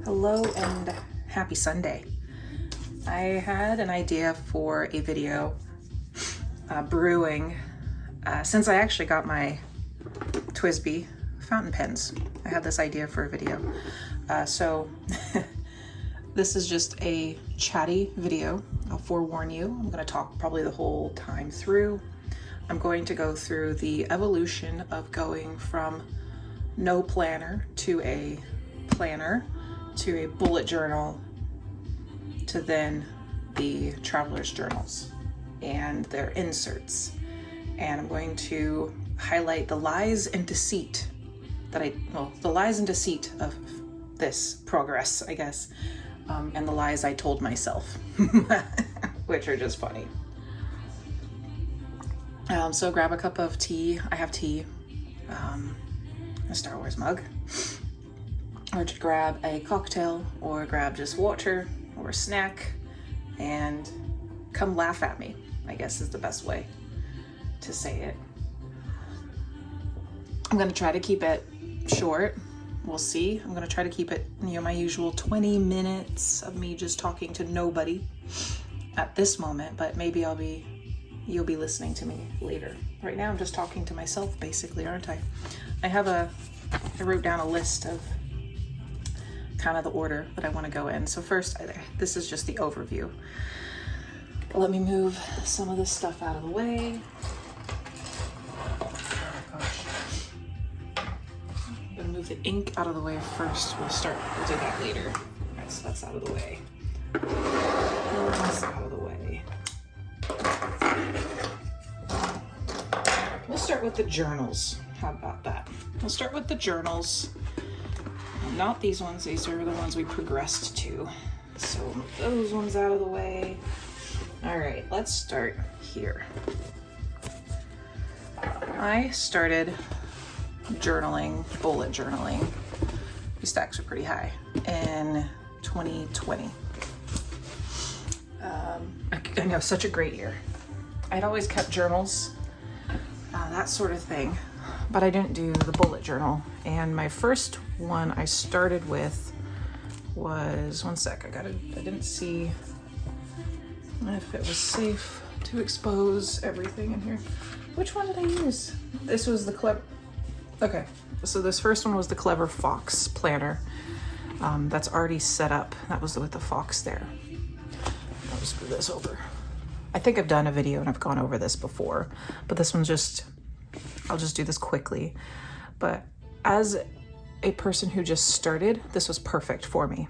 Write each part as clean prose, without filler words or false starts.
Hello and happy Sunday. I had an idea for a video brewing since I actually got my TWSBI fountain pens. I had this idea for a video. So this is just a chatty video. I'll forewarn you. I'm going to talk probably the whole time through. I'm going to go through the evolution of going from no planner to a planner to a bullet journal to then the traveler's journals and their inserts. And I'm going to highlight the lies and deceit the lies and deceit of this progress, I guess, and the lies I told myself, which are just funny. So grab a cup of tea. I have tea, a Star Wars mug, or to grab a cocktail, or grab just water or a snack, and come laugh at me, I guess is the best way to say it. I'm gonna try to keep it short. We'll see. I'm gonna try to keep it, my usual 20 minutes of me just talking to nobody at this moment, but maybe you'll be listening to me later. Right now I'm just talking to myself basically, aren't I? I wrote down a list of kind of the order that I want to go in. So first, this is just the overview. Let me move some of this stuff out of the way. Oh gosh. I'm gonna move the ink out of the way first. We'll do that later. Alright, so that's out of the way. That's out of the way. We'll start with the journals. How about that? We'll start with the journals. Not these ones, these are the ones we progressed to. So move those ones out of the way. All right, let's start here. I started journaling, bullet journaling. These stacks are pretty high in 2020. I know, such a great year. I'd always kept journals, that sort of thing, but I didn't do the bullet journal. And my first one I started with was, one sec, I didn't see if it was safe to expose everything in here. Which one did I use? This was the Clever, okay. So this first one was the Clever Fox planner. That's already set up. That was with the fox there. I'll just move this over. I think I've done a video and I've gone over this before, but this one's I'll just do this quickly. But as a person who just started, this was perfect for me.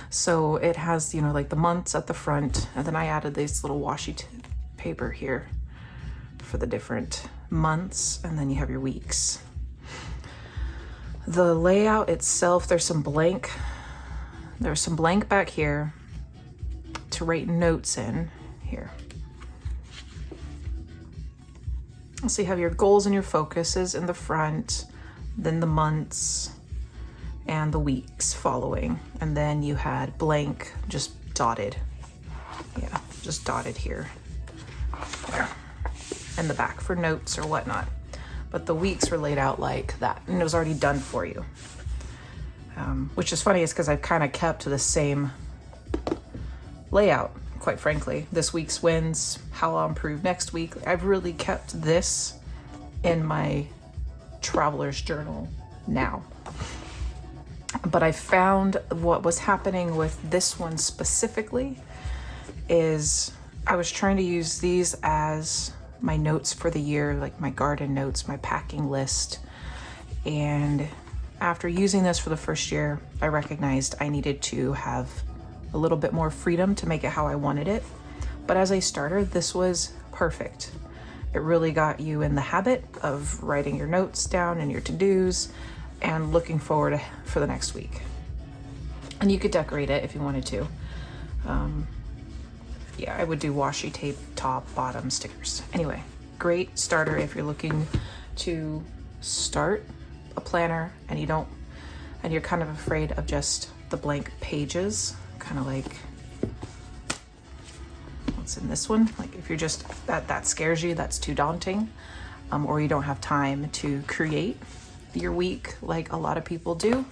So it has, like the months at the front, and then I added this little washi paper here for the different months, and then you have your weeks. The layout itself, there's some blank back here to write notes in here. So you have your goals and your focuses in the front, then the months and the weeks following. And then you had blank, just dotted. Yeah, just dotted here. There. In the back for notes or whatnot. But the weeks were laid out like that, and it was already done for you. Which is funny, is because I've kind of kept the same layout, quite frankly. This week's wins, how I'll improve next week. I've really kept this in my traveler's journal now. But I found what was happening with this one specifically is I was trying to use these as my notes for the year, like my garden notes, my packing list. And after using this for the first year, I recognized I needed to have a little bit more freedom to make it how I wanted it. But as I started, this was perfect. It really got you in the habit of writing your notes down and your to-dos and looking forward for the next week. And you could decorate it if you wanted to. Yeah, I would do washi tape, top, bottom, stickers. Anyway, great starter if you're looking to start a planner and you're kind of afraid of just the blank pages, kind of like what's in this one. Like if you're just, that scares you, that's too daunting, or you don't have time to create your week like a lot of people do.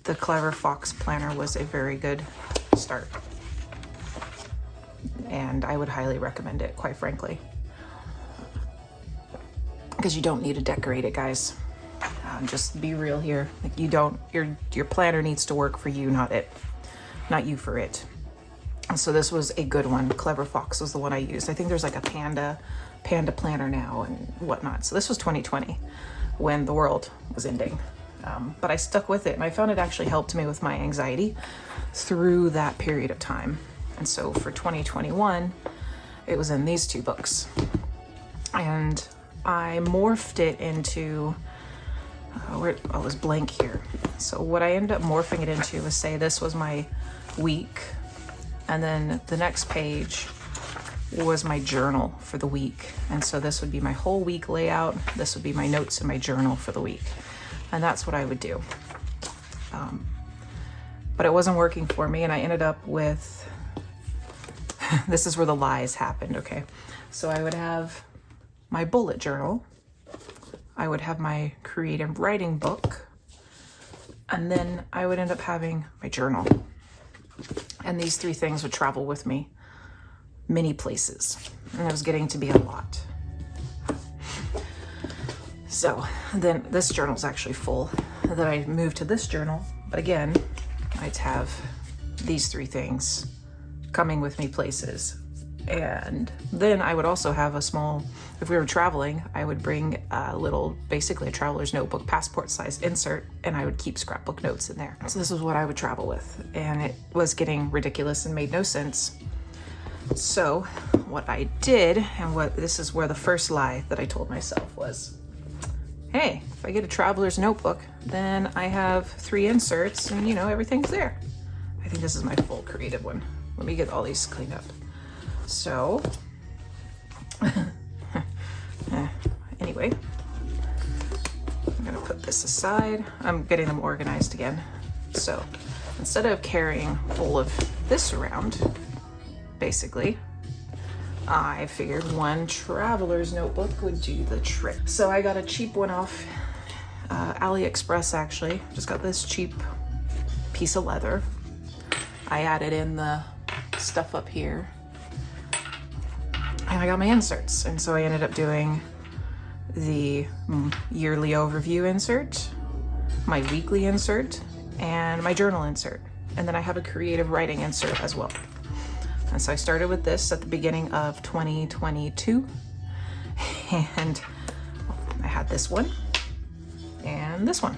the Clever Fox planner was a very good start. And I would highly recommend it, quite frankly. Because you don't need to decorate it, guys. Just be real here. Like, you don't, your planner needs to work for you, not you for it. And so this was a good one. Clever Fox was the one I used. I think there's like a panda planner now and whatnot. So this was 2020 when the world was ending. But I stuck with it, and I found it actually helped me with my anxiety through that period of time. And so for 2021, it was in these two books. And I morphed it into, it was blank here. So what I ended up morphing it into was, say this was my week, and then the next page was my journal for the week. And so this would be my whole week layout. This would be my notes in my journal for the week. And that's what I would do. But it wasn't working for me, and I ended up with, this is where the lies happened, okay? So I would have my bullet journal, I would have my creative writing book, and then I would end up having my journal. And these three things would travel with me many places, and it was getting to be a lot. So then this journal's actually full. And then I moved to this journal, but again, I'd have these three things coming with me places. And then I would also have a small, if we were traveling, I would bring a little, basically a traveler's notebook, passport sized insert, and I would keep scrapbook notes in there. So this is what I would travel with. And it was getting ridiculous and made no sense. So what I did, and this is where the first lie that I told myself was, hey, if I get a traveler's notebook, then I have 3 inserts and everything's there. I think this is my full creative one. Let me get all these cleaned up. So, anyway, I'm gonna put this aside. I'm getting them organized again. So instead of carrying all of this around, basically, I figured one traveler's notebook would do the trick. So I got a cheap one off AliExpress, actually. Just got this cheap piece of leather. I added in the stuff up here, and I got my inserts. And so I ended up doing the yearly overview insert, my weekly insert, and my journal insert. And then I have a creative writing insert as well. And so I started with this at the beginning of 2022, and I had this one and this one.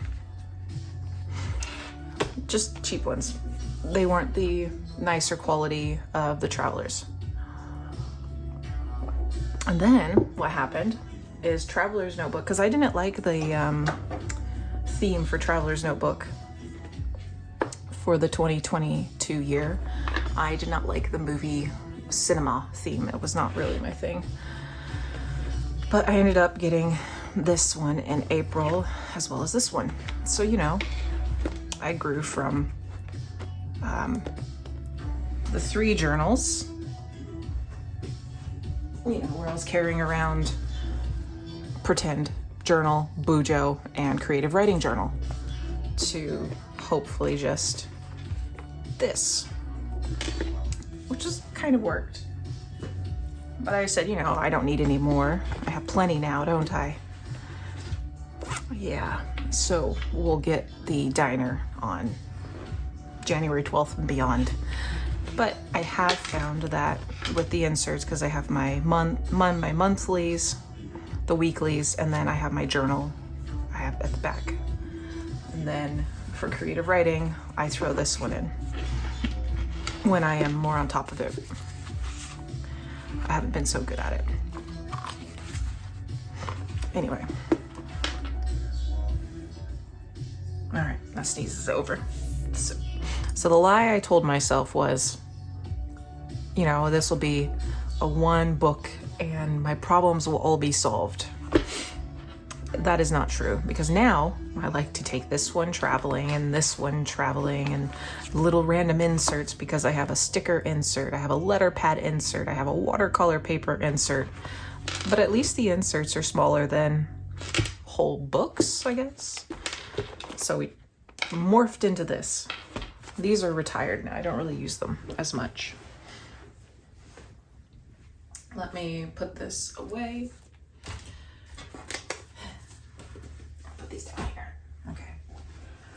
Just cheap ones. They weren't the nicer quality of the travelers. And then what happened is Traveler's Notebook, because I didn't like the theme for Traveler's Notebook for the 2022 year. I did not like the movie cinema theme. It was not really my thing. But I ended up getting this one in April, as well as this one. So, I grew from the 3 journals, where I was carrying around pretend journal, Bujo, and creative writing journal, to hopefully just this, which just kind of worked. But I said, I don't need any more. I have plenty now, don't I? Yeah, so we'll get the diner on January 12th and beyond. But I have found that with the inserts, because I have my my monthlies, the weeklies, and then I have my journal I have at the back. And then for creative writing, I throw this one in when I am more on top of it. I haven't been so good at it. Anyway. All right, that sneeze is over. So the lie I told myself was, this will be a 1 book and my problems will all be solved. That is not true, because now I like to take this one traveling and this one traveling and little random inserts, because I have a sticker insert, I have a letter pad insert, I have a watercolor paper insert, but at least the inserts are smaller than whole books, I guess. So morphed into this. These are retired now. I don't really use them as much. Let me put this away. Put these down here. Okay.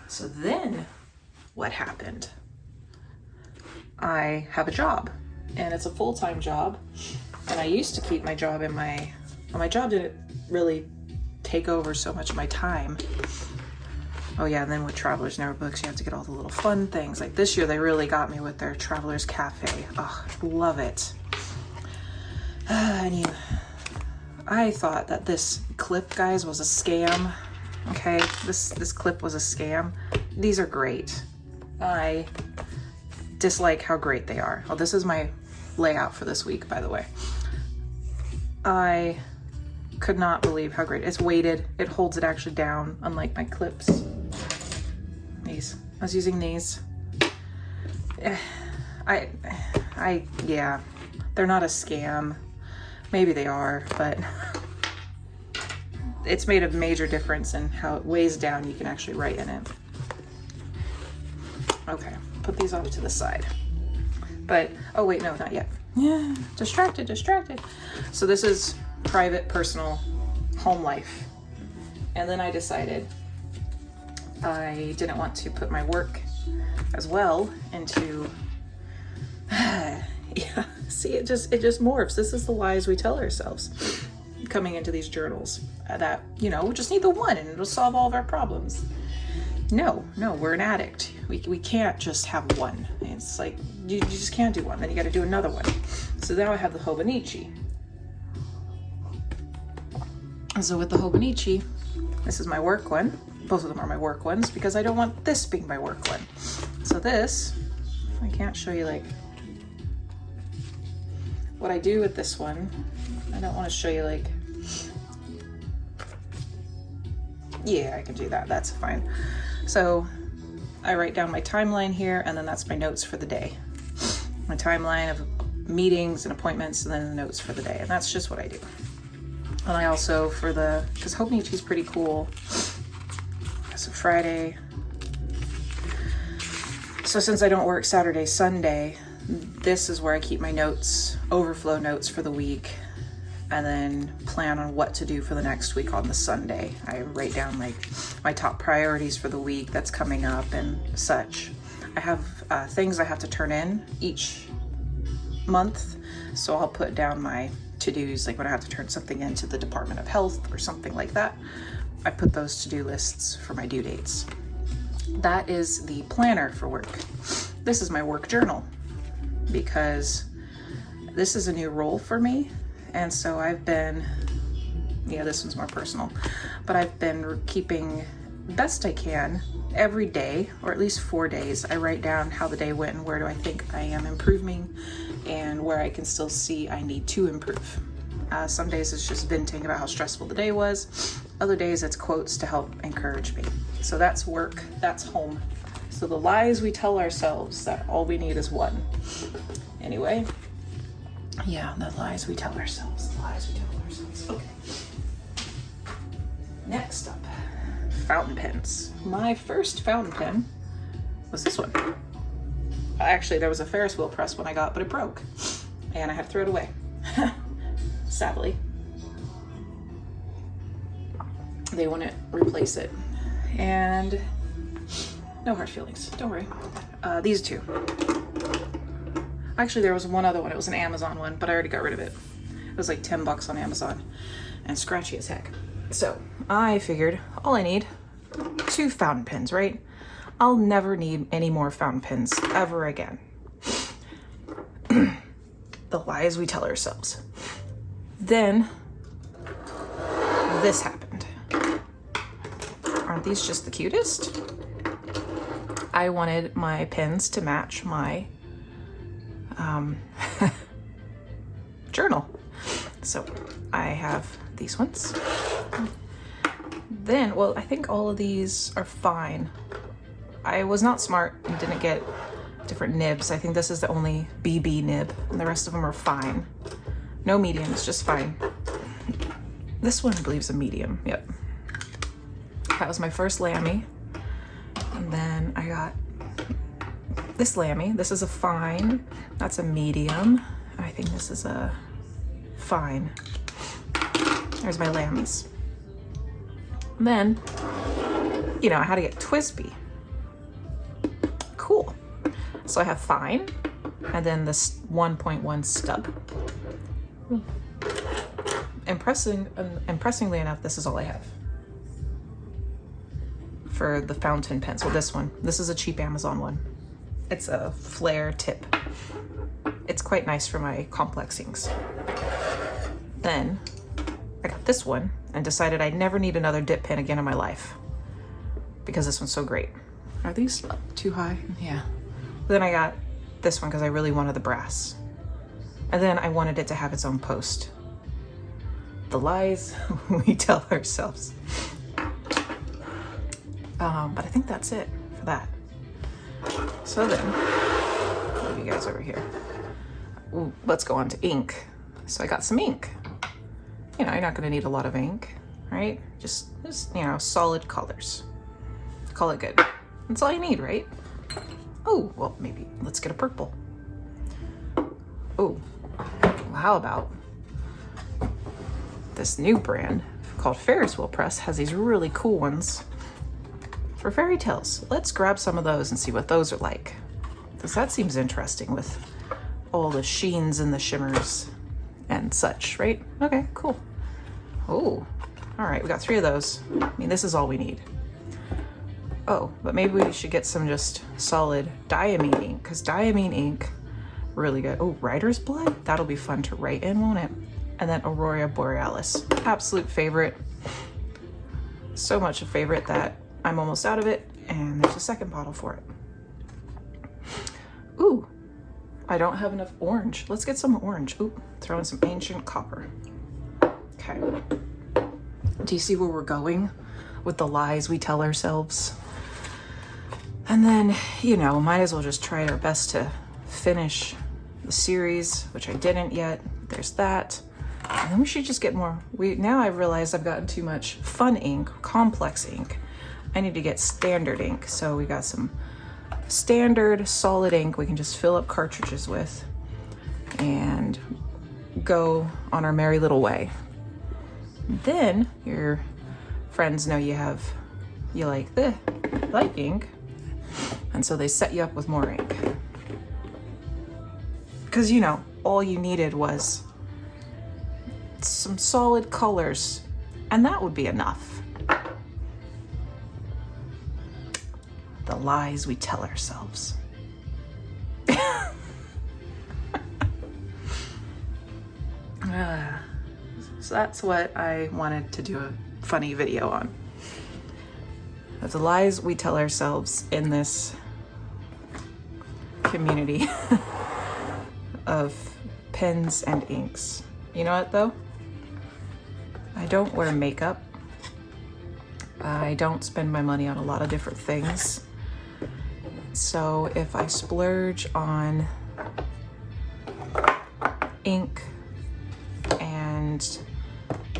So then what happened? I have a job, and it's a full-time job. And I used to keep my job in my job didn't really take over so much of my time. Oh yeah, and then with Travelers Never Books, you have to get all the little fun things. Like this year, they really got me with their Travelers Cafe. Oh, love it. I thought that this clip, guys, was a scam. Okay, this clip was a scam. These are great. I dislike how great they are. Oh, this is my layout for this week, by the way. I could not believe how great. It's weighted. It holds it actually down, unlike my clips. These. I was using these. Yeah, they're not a scam. Maybe they are, but it's made a major difference in how it weighs down. You can actually write in it. Okay, put these off to the side. But, oh wait, no, not yet. Yeah, distracted. So this is private, personal, home life. And then I decided I didn't want to put my work as well into, yeah, see, it just morphs. This is the lies we tell ourselves coming into these journals, that, you know, we just need the one and it'll solve all of our problems. No, we're an addict. We can't just have one. It's like, you just can't do one. Then you got to do another one. So now I have the Hobonichi. So with the Hobonichi, this is my work one. Both of them are my work ones because I don't want this being my work one. So this, I can't show you like what I do with this one. I don't want to show you like, yeah, I can do that. That's fine. So I write down my timeline here, and then that's my notes for the day. My timeline of meetings and appointments, and then the notes for the day. And that's just what I do. And I also, because Hobonichi is pretty cool. So Friday. So since I don't work Saturday, Sunday, this is where I keep my notes, overflow notes for the week, and then plan on what to do for the next week on the Sunday. I write down like my top priorities for the week that's coming up and such. I have things I have to turn in each month. So I'll put down my to-dos, like when I have to turn something into the Department of Health or something like that. I put those to-do lists for my due dates. That is the planner for work. This is my work journal because this is a new role for me. And so I've been, yeah, this one's more personal, but I've been keeping best I can every day, or at least 4 days. I write down how the day went and where do I think I am improving and where I can still see I need to improve. Some days it's just venting about how stressful the day was. Other days it's quotes to help encourage me. So that's work, that's home. So the lies we tell ourselves that all we need is one. Anyway. Yeah, the lies we tell ourselves. Okay. Next up, fountain pens. My first fountain pen was this one. Actually, there was a Ferris wheel press one I got, but it broke. And I had to throw it away. Sadly. They wouldn't replace it. And no hard feelings, don't worry. These two. Actually, there was one other one. It was an Amazon one, but I already got rid of it. It was like $10 on Amazon and scratchy as heck. So I figured all I need, 2 fountain pens, right? I'll never need any more fountain pens ever again. The lies we tell ourselves. Then this happened. Aren't these just the cutest? I wanted my pens to match my journal. So I have these ones. Then, well, I think all of these are fine. I was not smart and didn't get different nibs. I think this is the only BB nib, and the rest of them are fine. No mediums, just fine. This one I believe is a medium, yep. That was my first Lamy. And then I got this Lammy. This is a fine. That's a medium. And I think this is a fine. There's my Lammies. And then, you know, I had to get TWSBI. Cool. So I have fine, and then this 1.1 stub. Impressingly enough, this is all I have for the fountain pencil. This one. This is a cheap Amazon one. It's a flare tip. It's quite nice for my complex inks. Then I got this one and decided I'd never need another dip pen again in my life because this one's so great. Are these up too high? Yeah. Then I got this one because I really wanted the brass. And then I wanted it to have its own post. The lies we tell ourselves. But I think that's it for that. So then, move you guys over here. Ooh, let's go on to ink. So I got some ink. You know, you're not gonna need a lot of ink, right? Just you know, solid colors. Call it good. That's all you need, right? Oh, well, maybe let's get a purple. Oh, well, how about this new brand called Ferris Wheel Press has these really cool ones for fairy tales. Let's grab some of those and see what those are like, because that seems interesting with all the sheens and the shimmers and such, right? Okay, cool. Oh, all right, we got 3 of those. I mean, this is all we need. Oh, but maybe we should get some just solid diamine ink, because diamine ink, really good. Oh, writer's blood? That'll be fun to write in, won't it? And then Aurora Borealis, absolute favorite. So much a favorite that I'm almost out of it, and there's a second bottle for it. Ooh, I don't have enough orange. Let's get some orange. Ooh, throw in some ancient copper. Okay. Do you see where we're going with the lies we tell ourselves? And then, you know, might as well just try our best to finish the series, which I didn't yet. There's that. And then we should just get more. Now I've realized I've gotten too much fun ink, complex ink. I need to get standard ink. So we got some standard solid ink we can just fill up cartridges with and go on our merry little way. Then your friends know you like ink, and so they set you up with more ink. Because, you know, all you needed was some solid colors, and that would be enough. The lies we tell ourselves. So that's what I wanted to do a funny video on. That's the lies we tell ourselves in this community of pens and inks. You know what though? I don't wear makeup. I don't spend my money on a lot of different things. So if I splurge on ink and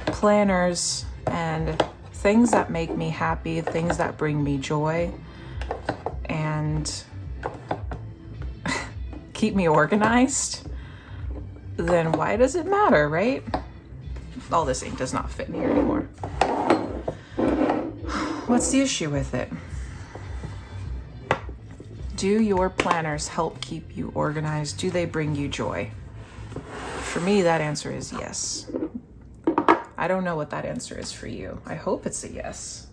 planners and things that make me happy, things that bring me joy and keep me organized, then why does it matter, right? All this ink does not fit in here anymore. What's the issue with it? Do your planners help keep you organized? Do they bring you joy? For me, that answer is yes. I don't know what that answer is for you. I hope it's a yes.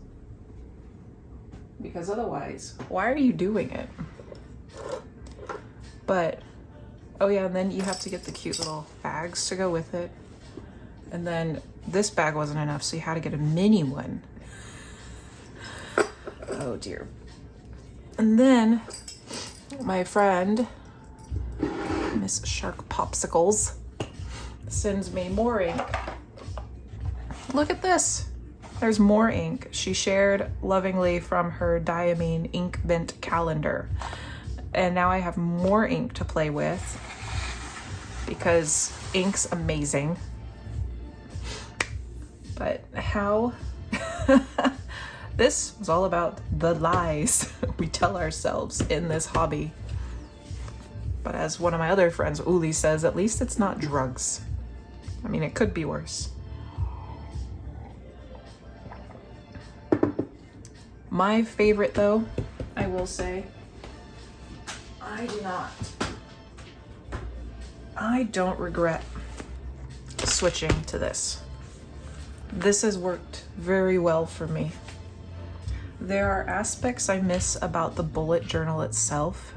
Because otherwise, why are you doing it? But, oh yeah, and then you have to get the cute little bags to go with it. And then this bag wasn't enough, so you had to get a mini one. Oh dear. And then my friend, Miss Shark Popsicles, sends me more ink. Look at this. There's more ink. She shared lovingly from her Diamine ink bent calendar. And now I have more ink to play with because ink's amazing. But how? This was all about the lies we tell ourselves in this hobby. But as one of my other friends, Uli, says, at least it's not drugs. I mean, it could be worse. My favorite, though, I will say, I don't regret switching to this. This has worked very well for me. There are aspects I miss about the bullet journal itself.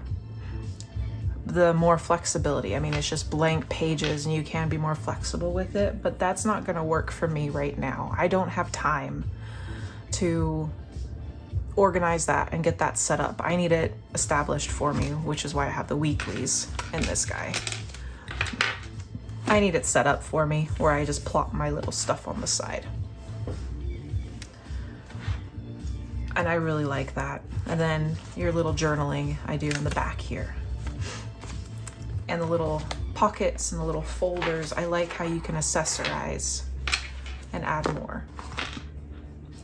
The more flexibility. I mean, it's just blank pages and you can be more flexible with it, but that's not going to work for me right now. I don't have time to organize that and get that set up. I need it established for me, which is why I have the weeklies in this guy. I need it set up for me where I just plop my little stuff on the side. And I really like that. And then your little journaling I do in the back here. And the little pockets and the little folders, I like how you can accessorize and add more.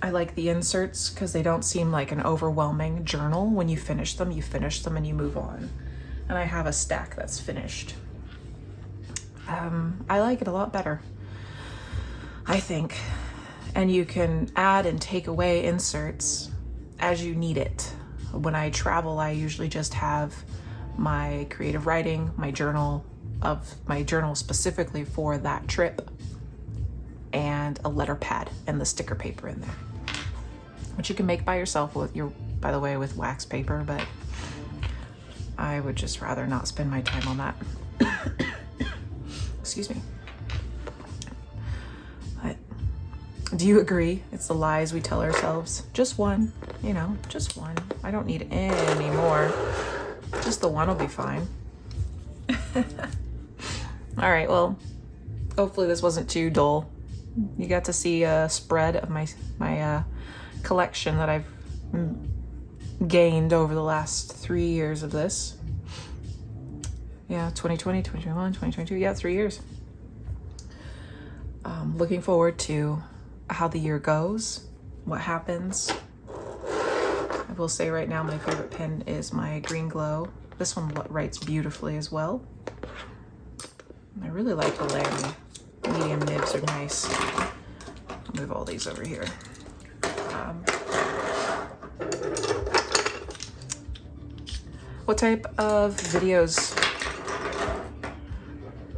I like the inserts because they don't seem like an overwhelming journal. When you finish them and you move on. And I have a stack that's finished. I like it a lot better, I think. And you can add and take away inserts as you need it. When I travel, I usually just have my creative writing, my journal specifically for that trip, and a letter pad and the sticker paper in there, which you can make by yourself by the way, with wax paper, but I would just rather not spend my time on that. Excuse me. But do you agree? It's the lies we tell ourselves. Just one, just one. I don't need any more. Just the one will be fine. All right, well, hopefully this wasn't too dull. You got to see a spread of my collection that I've gained over the last 3 years of this. Yeah, 2020, 2021, 2022, yeah, 3 years. Looking forward to how the year goes, what happens. I will say right now my favorite pen is my Green Glow. This one writes beautifully as well. I really like the layer. Medium nibs are nice. I'll move all these over here. What type of videos?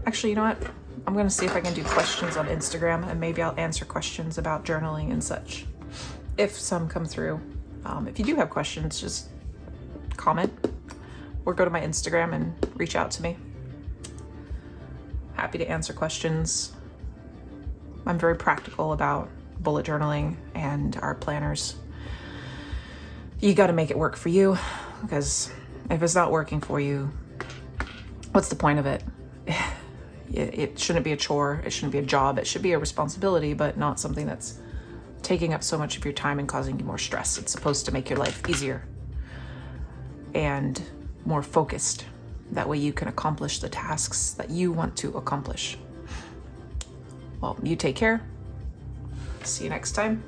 Actually, you know what? I'm gonna see if I can do questions on Instagram, and maybe I'll answer questions about journaling and such, if some come through. If you do have questions, just comment or go to my Instagram and reach out to me. Happy to answer questions. I'm very practical about bullet journaling and our planners. You got to make it work for you, because if it's not working for you, what's the point of it? It shouldn't be a chore. It shouldn't be a job. It should be a responsibility, but not something that's taking up so much of your time and causing you more stress. It's supposed to make your life easier and more focused. That way you can accomplish the tasks that you want to accomplish. Well, you take care. See you next time.